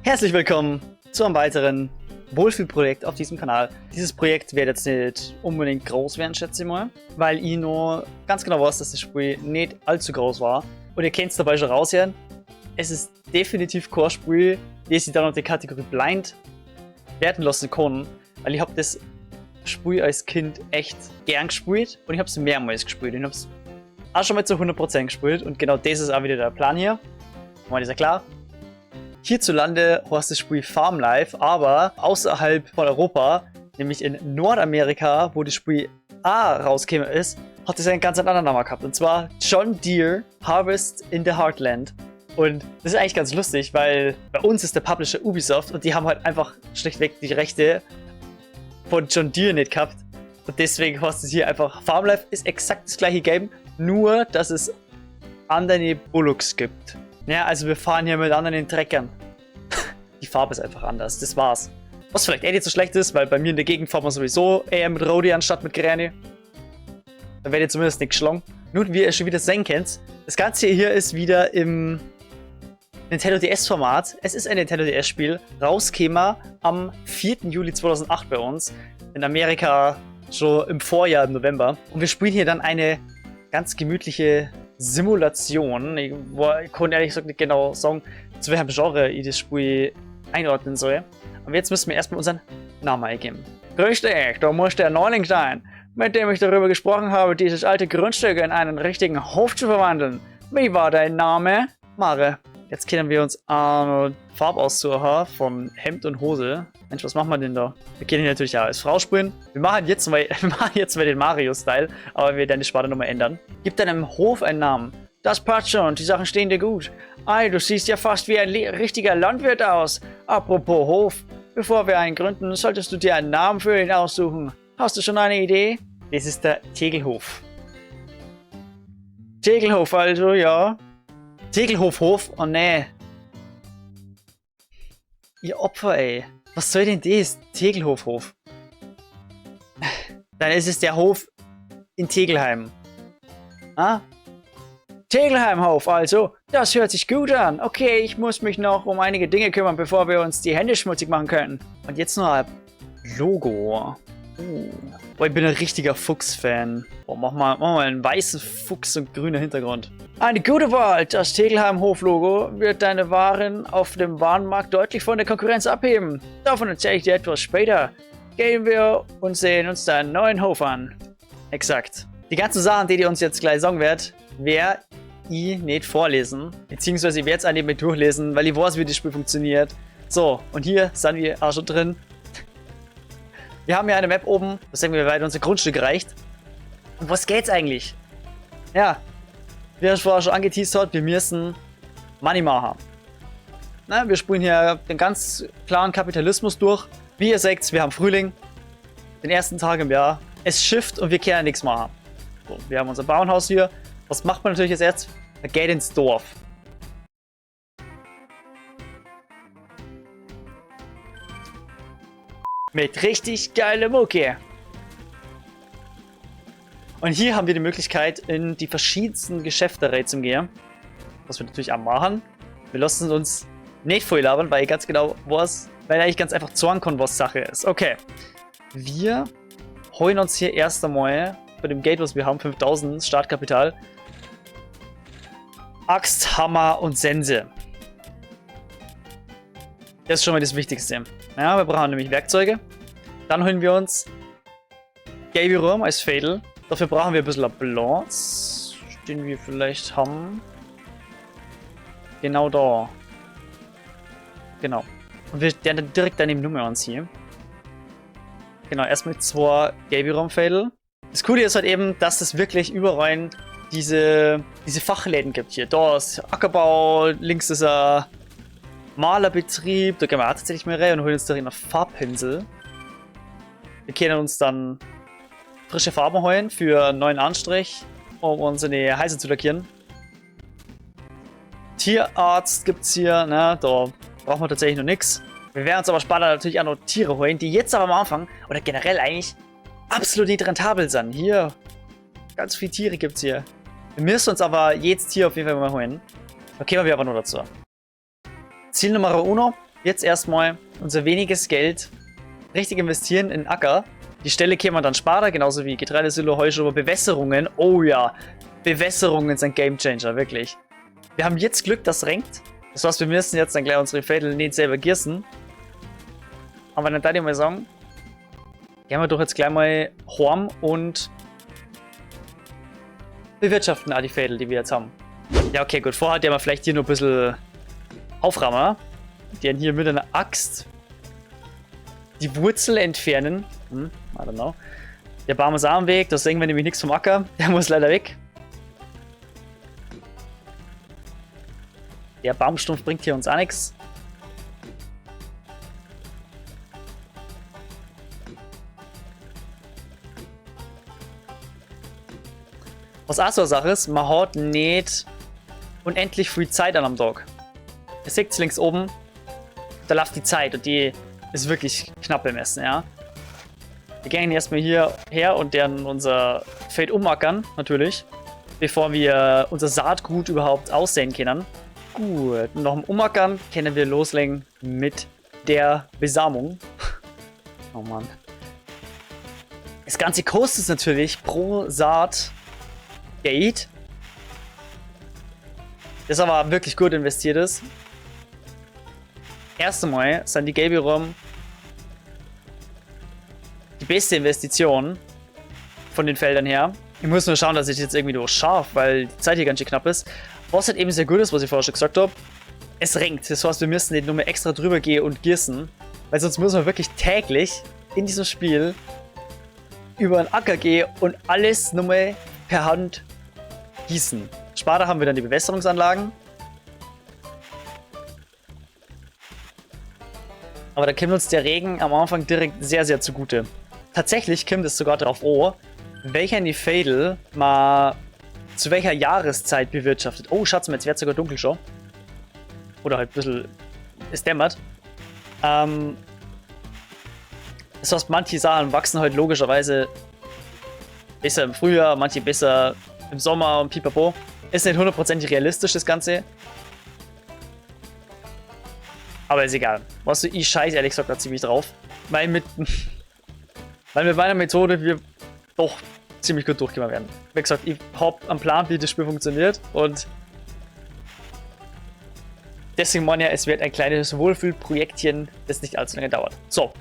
Herzlich willkommen zu einem weiteren Wohlfühlprojekt auf diesem Kanal. Dieses Projekt wird jetzt nicht unbedingt groß werden, schätze ich mal, weil ich nur ganz genau weiß, dass das Spiel nicht allzu groß war. Und ihr könnt es dabei schon raushören, es ist definitiv kein Spiel, das ich dann unter die Kategorie Blind werten lassen kann, weil ich habe das Spiel als Kind echt gern gespielt und ich habe es mehrmals gespielt. Ich habe es auch schon mal zu 100% gespielt und genau das ist auch wieder der Plan hier. Mal ist ja klar. Hierzulande heißt das Spiel Farm Life, aber außerhalb von Europa, nämlich in Nordamerika, wo das Spiel A rausgekommen ist, hat es einen ganz anderen Namen gehabt. Und zwar John Deere Harvest in the Heartland. Und das ist eigentlich ganz lustig, weil bei uns ist der Publisher Ubisoft und die haben halt einfach schlichtweg die Rechte von John Deere nicht gehabt. Und deswegen heißt es hier einfach Farm Life ist exakt das gleiche Game, nur dass es andere Bullocks gibt. Ja, also wir fahren hier mit anderen Treckern. Die Farbe ist einfach anders, das war's. Was vielleicht nicht so schlecht ist, weil bei mir in der Gegend fahren wir sowieso eher mit Rodi anstatt mit Gräne. Da werdet ihr zumindest nicht geschlagen. Nun, wie ihr schon wieder sehen könnt, das Ganze hier ist wieder im Nintendo DS-Format. Es ist ein Nintendo DS-Spiel, rauskäme am 4. Juli 2008 bei uns. In Amerika schon im Vorjahr, im November. Und wir spielen hier dann eine ganz gemütliche Simulation. Ich kann ehrlich gesagt nicht genau sagen, zu welchem Genre ich das Spiel einordnen soll. Aber jetzt müssen wir erstmal unseren Namen eingeben. Grüß dich, du musst der Neuling sein, mit dem ich darüber gesprochen habe, dieses alte Grundstück in einen richtigen Hof zu verwandeln. Wie war dein Name? Mare. Jetzt können wir uns eine Farbaussucher von Hemd und Hose. Mensch, was machen wir denn da? Wir können hier natürlich ja als Frau spielen. Wir machen jetzt mal den Mario-Style, aber wir werden die Sparte nochmal ändern. Gib deinem Hof einen Namen. Das passt schon, die Sachen stehen dir gut. Ei, du siehst ja fast wie ein richtiger Landwirt aus. Apropos Hof, bevor wir einen gründen, solltest du dir einen Namen für ihn aussuchen. Hast du schon eine Idee? Das ist der Tegelhof. Tegelhof also, ja. Tegelhof, oh nee. Ihr Opfer, ey. Was soll denn das? Tegelhof. Dann ist es der Hof in Tegelheim. Ah? Tegelheimhof, also. Das hört sich gut an. Okay, ich muss mich noch um einige Dinge kümmern, bevor wir uns die Hände schmutzig machen können. Und jetzt noch ein Logo. Boah, ich bin ein richtiger Fuchs-Fan. Boah, mach mal einen weißen Fuchs und grüner Hintergrund. Eine gute Wahl. Das Tegelheim-Hof-Logo wird deine Waren auf dem Warenmarkt deutlich von der Konkurrenz abheben. Davon erzähle ich dir etwas später. Gehen wir und sehen uns deinen neuen Hof an. Exakt. Die ganzen Sachen, die ihr uns jetzt gleich sagen werdet, werde ich nicht vorlesen. Beziehungsweise ich werde es auch nicht mehr durchlesen, weil ich weiß, wie das Spiel funktioniert. So, und hier sind wir auch schon drin. Wir haben hier eine Map oben, das sagen wir, wie weit unser Grundstück reicht. Und was geht's eigentlich? Ja, wie er vorher schon angeteased hat, wir müssen Money machen. Na, wir spielen hier den ganz klaren Kapitalismus durch. Wie ihr seht, wir haben Frühling, den ersten Tag im Jahr. Es schifft und wir können nichts machen. So, wir haben unser Bauernhaus hier. Was macht man natürlich jetzt? Man geht ins Dorf. Mit richtig geiler Mucke. Und hier haben wir die Möglichkeit, in die verschiedensten Geschäfte reinzugehen. Was wir natürlich auch machen. Wir lassen uns nicht voll labern, weil ich ganz genau weiß, weil eigentlich ganz einfach sagen kann, was Sache ist. Okay. Wir holen uns hier erst einmal bei dem Geld, was wir haben, 5000 Startkapital. Axt, Hammer und Sense. Das ist schon mal das Wichtigste. Ja, wir brauchen nämlich Werkzeuge. Dann holen wir uns Gabyrum als Fädel. Dafür brauchen wir ein bisschen Platz, den wir vielleicht haben. Genau da. Genau. Und wir werden direkt daneben Nummer anziehen. Genau, erstmal 2 Gabyrum-Fädel. Das Coole ist halt eben, dass es wirklich überall diese Fachläden gibt hier. Da ist Ackerbau, links ist ein Malerbetrieb. Da gehen wir auch tatsächlich mal rein und holen uns darin einen Farbpinsel. Wir können uns dann frische Farben holen für einen neuen Anstrich, um unsere Häuser zu lackieren. Tierarzt gibt es hier, ne? Da brauchen wir tatsächlich noch nichts. Wir werden uns aber später natürlich auch noch Tiere holen, die jetzt aber am Anfang oder generell eigentlich absolut nicht rentabel sind. Hier, ganz viele Tiere gibt es hier. Wir müssen uns aber jedes Tier auf jeden Fall mal holen. Da kommen wir aber nur dazu. Ziel Nummer 1. jetzt erstmal unser weniges Geld richtig investieren in Acker. Die Stelle käme man dann sparen, genauso wie Getreidesilo, Heuschober, Bewässerungen. Oh ja, Bewässerungen sind Gamechanger, wirklich. Wir haben jetzt Glück, dass es renkt. Das heißt, wir müssen jetzt dann gleich unsere Felder nicht selber gießen. Aber dann würde ich mal sagen, gehen wir doch jetzt gleich mal heim und bewirtschaften auch die Felder, die wir jetzt haben. Ja, okay, gut. Vorher der wir vielleicht hier nur ein bisschen auframmen. Die haben hier mit einer Axt die Wurzel entfernen. I don't know. Der Baum ist auch am Weg, da sehen wir nämlich nichts vom Acker. Der muss leider weg. Der Baumstumpf bringt hier uns auch nichts. Was auch so eine Sache ist, man hat nicht unendlich viel Zeit an am Tag. Ihr seht links oben, da läuft die Zeit und die ist wirklich knapp bemessen, ja. Wir gehen erstmal hier her und dann unser Feld umackern, natürlich, bevor wir unser Saatgut überhaupt aussehen können. Gut, noch im Umackern können wir loslegen mit der Besamung. Oh Mann. Das Ganze kostet natürlich pro Saat Geld. Das aber wirklich gut investiert ist. Erst einmal sind die gelbe Rum die beste Investition von den Feldern her. Ich muss nur schauen, dass ich jetzt irgendwie durch schaffe, weil die Zeit hier ganz schön knapp ist. Was halt eben sehr gut ist, was ich vorher schon gesagt habe, es regnet. Das heißt, wir müssen nicht nur mehr extra drüber gehen und gießen, weil sonst müssen wir wirklich täglich in diesem Spiel über den Acker gehen und alles nur mal per Hand gießen. Später haben wir dann die Bewässerungsanlagen. Aber da kommt uns der Regen am Anfang direkt sehr, sehr zugute. Tatsächlich kommt es sogar darauf an, welcher die Fädel mal zu welcher Jahreszeit bewirtschaftet. Oh, Schatz, jetzt wird es sogar dunkel schon. Oder halt ein bisschen, es dämmert. Das heißt, manche Sachen wachsen halt logischerweise besser im Frühjahr, manche besser im Sommer und pipapo. Ist nicht hundertprozentig realistisch, das Ganze. Aber ist egal. Weißt du, ich scheiße ehrlich gesagt da ziemlich drauf. Weil mit meiner Methode wir doch ziemlich gut durchgekommen werden. Wie gesagt, ich habe einen Plan, wie das Spiel funktioniert. Und deswegen meine ich, es wird ein kleines Wohlfühlprojektchen, das nicht allzu lange dauert. So.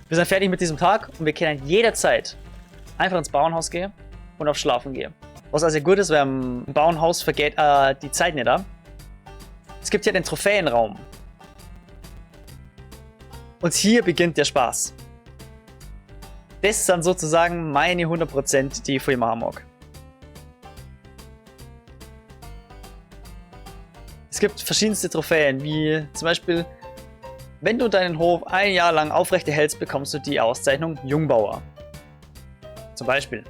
Wir sind fertig mit diesem Tag und wir können jederzeit einfach ins Bauernhaus gehen und auf Schlafen gehen. Was also gut ist, weil im Bauernhaus vergeht die Zeit nicht da. Es gibt hier den Trophäenraum. Und hier beginnt der Spaß. Das sind sozusagen meine 100%, die ich für machen mag. Es gibt verschiedenste Trophäen, wie zum Beispiel, wenn du deinen Hof ein Jahr lang aufrechterhältst, bekommst du die Auszeichnung Jungbauer. Zum Beispiel.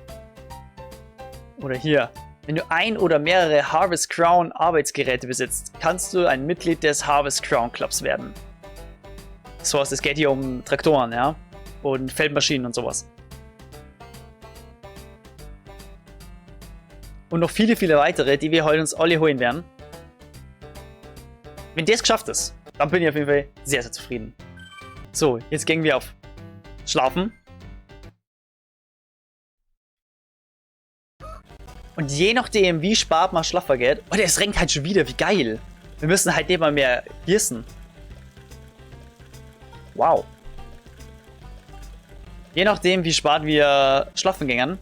Oder hier. Wenn du ein oder mehrere Harvest Crown Arbeitsgeräte besitzt, kannst du ein Mitglied des Harvest Crown Clubs werden. So was, es geht hier um Traktoren, ja? Und Feldmaschinen und sowas. Und noch viele, viele weitere, die wir heute uns alle holen werden. Wenn das geschafft ist, dann bin ich auf jeden Fall sehr, sehr zufrieden. So, jetzt gehen wir auf Schlafen. Und je nachdem, wie spät man schlafen geht, oh, es regnet halt schon wieder, wie geil. Wir müssen halt nicht mal mehr gießen. Wow. Je nachdem, wie spät wir schlafen gehen,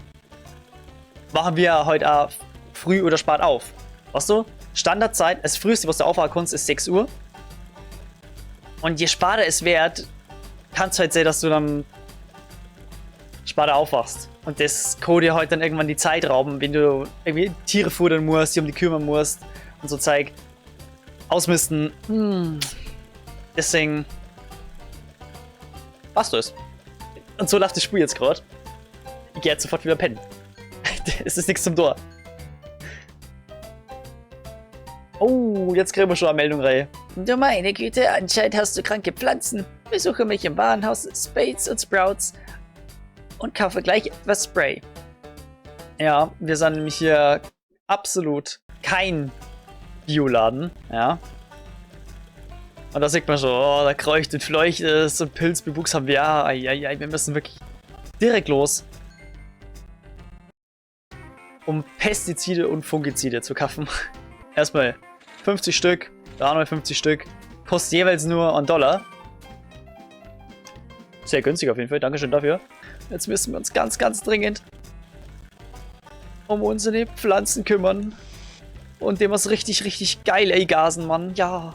machen wir heute auch früh oder spät auf. Weißt du? Standardzeit, das früheste, was du aufwachen kannst, ist 6 Uhr. Und je später es wird, kann es halt sein, dass du dann später aufwachst. Und das kann dir halt dann irgendwann die Zeit rauben, wenn du irgendwie Tiere futtern musst, die um die kümmern musst und so Zeug ausmisten. Deswegen passt das. Und so läuft das Spiel jetzt gerade. Ich gehe jetzt sofort wieder pennen. Es ist nichts zum Tor. Oh, jetzt kriegen wir schon eine Meldung rein. Du meine Güte, anscheinend hast du kranke Pflanzen. Besuche mich im Warenhaus Spades und Sprouts und kaufe gleich etwas Spray. Ja, wir sind nämlich hier absolut kein Bioladen, ja. Und da sieht man schon, oh, da kreucht und fleucht es und Pilzbewuchs haben wir. Ja, ai, wir müssen wirklich direkt los, um Pestizide und Fungizide zu kaufen. Erstmal 50 Stück, da nochmal 50 Stück. Kostet jeweils nur $1. Sehr günstig auf jeden Fall, dankeschön dafür. Jetzt müssen wir uns ganz, ganz dringend um unsere Pflanzen kümmern. Und dem was richtig, richtig geil, ey, Gasen, Mann. Ja.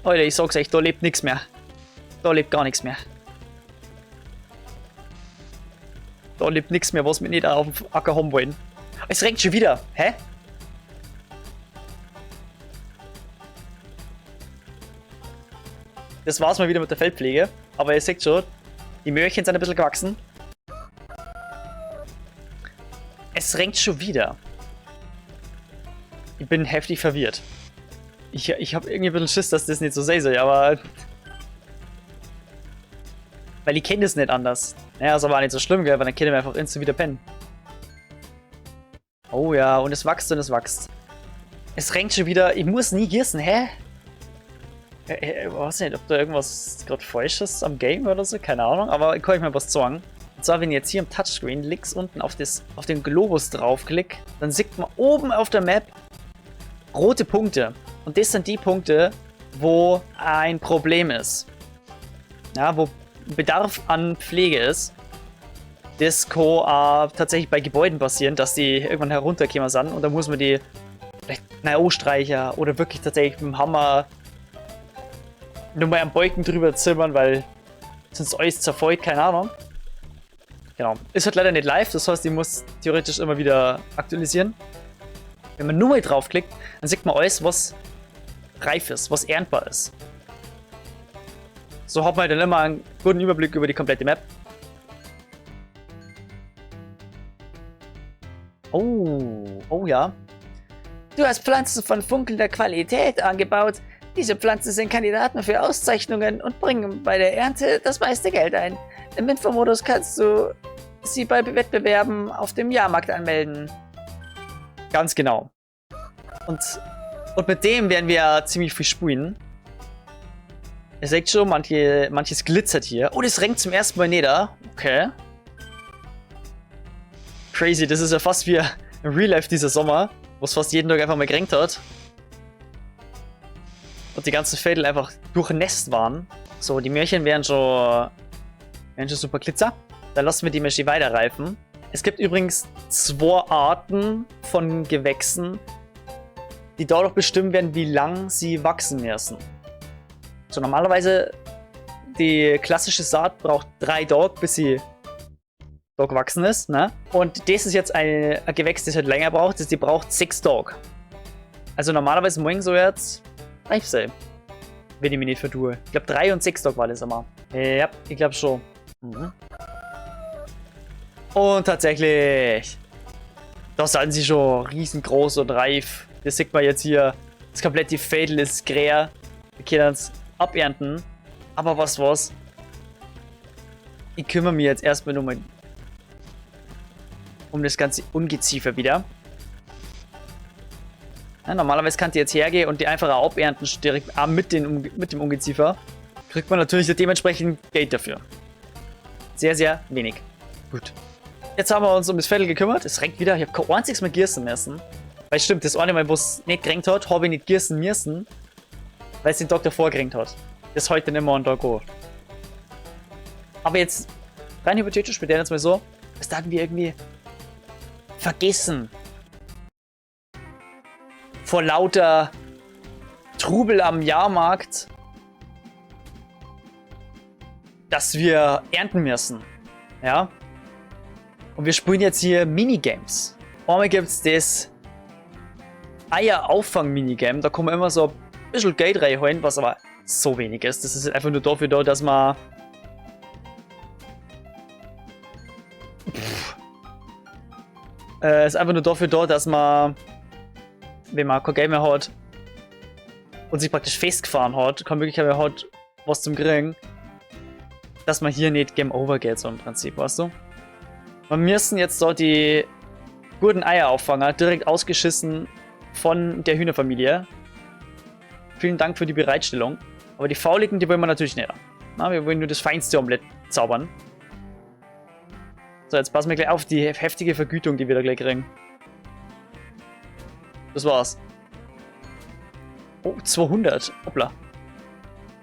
Leute, ich sag's euch, da lebt nichts mehr. Da lebt gar nichts mehr. Da lebt nichts mehr, was wir nicht auf dem Acker haben wollen. Es regnet schon wieder. Hä? Das war's mal wieder mit der Feldpflege. Aber ihr seht schon, die Möhrchen sind ein bisschen gewachsen. Es regnet schon wieder. Ich bin heftig verwirrt. Ich habe irgendwie ein bisschen Schiss, dass das nicht so sei, aber... Weil ich kenne das nicht anders. Naja, ist aber auch nicht so schlimm, gell, weil dann können wir einfach instant wieder pennen. Oh ja, und es wächst und es wächst. Es regnet schon wieder. Ich muss nie gießen, hä? Ich weiß nicht, ob da irgendwas gerade falsch ist am Game oder so, keine Ahnung, aber ich kann euch mal was sagen. Und zwar, wenn ich jetzt hier im Touchscreen links unten auf den Globus draufklicke, dann sieht man oben auf der Map rote Punkte. Und das sind die Punkte, wo ein Problem ist. Ja, wo Bedarf an Pflege ist. Das kann tatsächlich bei Gebäuden passieren, dass die irgendwann herunterkommen sind und dann muss man die vielleicht ausstreichen oder wirklich tatsächlich mit dem Hammer nur mal am Balken drüber zimmern, weil sonst alles zerfällt, keine Ahnung. Genau. Ist halt leider nicht live, das heißt, ich muss theoretisch immer wieder aktualisieren. Wenn man nur mal draufklickt, dann sieht man alles, was reif ist, was erntbar ist. So hat man dann immer einen guten Überblick über die komplette Map. Oh ja. Du hast Pflanzen von funkelnder Qualität angebaut. Diese Pflanzen sind Kandidaten für Auszeichnungen und bringen bei der Ernte das meiste Geld ein. Im Infomodus kannst du sie bei Wettbewerben auf dem Jahrmarkt anmelden. Ganz genau. Und mit dem werden wir ziemlich viel spielen. Ihr seht schon, manches glitzert hier. Oh, das regnet zum ersten Mal nieder. Okay. Crazy, das ist ja fast wie im Real Life dieser Sommer, wo es fast jeden Tag einfach mal geregnet hat. Und die ganzen Felder einfach durchnässt waren. So, die Möhrchen werden schon super glitzer. Dann lassen wir die Maschine weiterreifen. Es gibt übrigens 2 Arten von Gewächsen, die dadurch bestimmt werden, wie lang sie wachsen müssen. So, normalerweise, die klassische Saat braucht 3 Tage, bis sie da gewachsen ist, ne? Und das ist jetzt ein Gewächs, das halt länger braucht, die braucht 6 Tage. Also normalerweise morgen so jetzt reif sein, wenn ich mich nicht vertue. Ich glaube 3 und 6 Tage war das einmal. Ja, ich glaube schon. Mhm. Und tatsächlich, da sind sie schon riesengroß und reif. Das sieht man jetzt hier. Das komplette Fädel ist grä. Wir können uns abernten. Aber was? Ich kümmere mich jetzt erstmal nur mal um das ganze Ungeziefer wieder. Ja, normalerweise kann die jetzt hergehen und die einfach abernten direkt mit dem Ungeziefer. Kriegt man natürlich dementsprechend Geld dafür. Sehr, sehr wenig. Gut. Jetzt haben wir uns um das Viertel gekümmert. Es regnet wieder. Ich habe kein einziges Mal gießen müssen. Weil stimmt, das eine Mal, wo es nicht geregnet hat, habe ich nicht gießen müssen. Weil es den Tag davor geregnet hat. Das ist heute nicht mehr ein Tag an. Aber jetzt, rein hypothetisch, wir jetzt mal so, das hatten wir irgendwie vergessen. Vor lauter Trubel am Jahrmarkt, dass wir ernten müssen. Ja? Und wir spielen jetzt hier Minigames. Einmal gibt es das Eier-Auffang-Minigame. Da kann man immer so ein bisschen Geld reinholen, was aber so wenig ist. Das ist einfach nur dafür da, dass man... ist einfach nur dafür da, dass man, wenn man kein Geld mehr hat und sich praktisch festgefahren hat, keine Möglichkeit mehr hat, was zum kriegen, dass man hier nicht Game Over geht, so im Prinzip, weißt du? Wir müssen jetzt so die guten Eierauffanger direkt ausgeschissen von der Hühnerfamilie Vielen Dank für die Bereitstellung. Aber die Fauligen, die wollen wir natürlich nicht. Na, wir wollen nur das feinste Omelett zaubern. So, jetzt passen wir gleich auf die heftige Vergütung, die wir da gleich kriegen. Das war's. Oh, 200. Hoppla.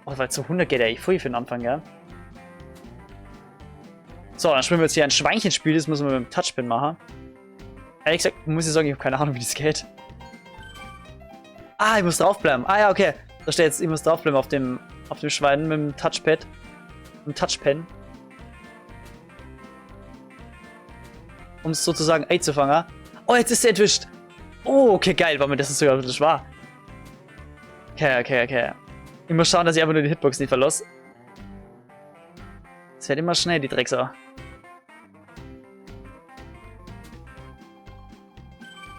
Oh, weil 200 geht ja echt voll für den Anfang, ja. So, dann spielen wir jetzt hier ein Schweinchenspiel. Das müssen wir mit dem Touchpad machen. Ehrlich gesagt, muss ich sagen, ich habe keine Ahnung, wie das geht. Ah, ich muss draufbleiben. Ah ja, okay. Da steht jetzt, ich muss draufbleiben auf dem Schwein mit dem Touchpad. Mit dem Touchpen. Um es sozusagen einzufangen. Oh, jetzt ist er entwischt. Oh, okay, geil. Warte mal, das ist sogar wirklich wahr. Okay. Ich muss schauen, dass ich einfach nur die Hitbox nicht verlasse. Es wird immer schnell, die Drecksau.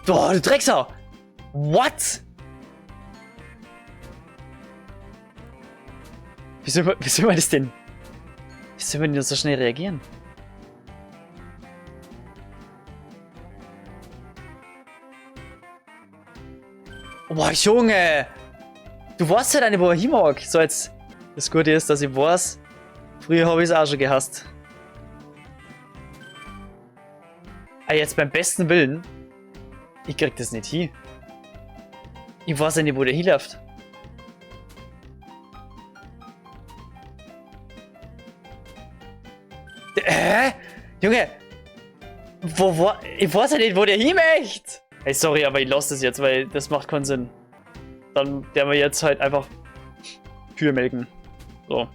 Boah, du Drecksau! What? Wie soll man das denn? Wie soll man denn so schnell reagieren? Boah, Junge! Du weißt ja nicht, wo er hin mag. So, jetzt. Das Gute ist, dass ich weiß, früher habe ich es auch schon gehasst. Aber jetzt beim besten Willen, ich krieg das nicht hin. Ich weiß ja nicht, wo der hinläuft. Junge! Ich weiß ja nicht, wo der hin möchte! Hey, sorry, aber ich lasse das jetzt, weil das macht keinen Sinn. Dann werden wir jetzt halt einfach Kühe melken. So.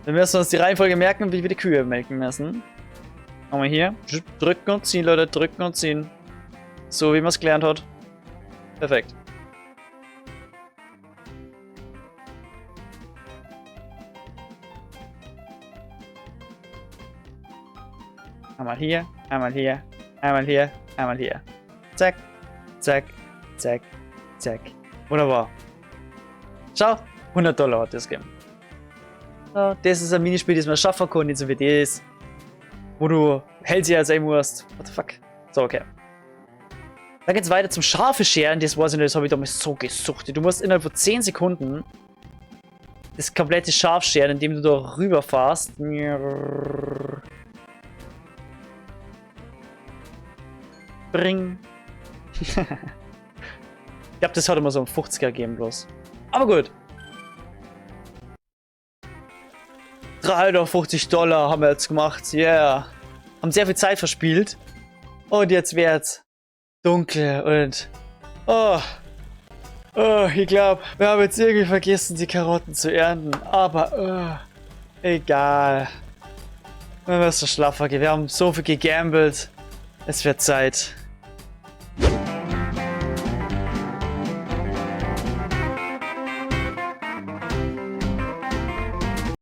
Dann müssen wir uns die Reihenfolge merken, wie wir die Kühe melken müssen. Machen wir hier. Drücken und ziehen, Leute. Drücken und ziehen. So, wie man es gelernt hat. Perfekt. Einmal hier, einmal hier, einmal hier, einmal hier. Zack, zack, zack, zack. Wunderbar. Schau, $100 hat das gegeben. So, das ist ein Minispiel, das man schaffen kann, nicht so wie das. Wo du Hellseher sein musst. What the fuck? So, okay. Dann geht's weiter zum Schafe scheren. Das weiß ich nicht, das habe ich damals so gesuchtet. Du musst innerhalb von 10 Sekunden das komplette Schaf scheren, indem du da rüberfährst. Bring. Ich glaube, das hat immer so einen 50er gegeben bloß. Aber gut. $350 haben wir jetzt gemacht. Yeah. Haben sehr viel Zeit verspielt. Und jetzt wird's dunkel und... Oh. Oh, ich glaube, wir haben jetzt irgendwie vergessen, die Karotten zu ernten. Aber, egal. Wir müssen schlaffer gehen. Wir haben so viel gegambelt. Es wird Zeit.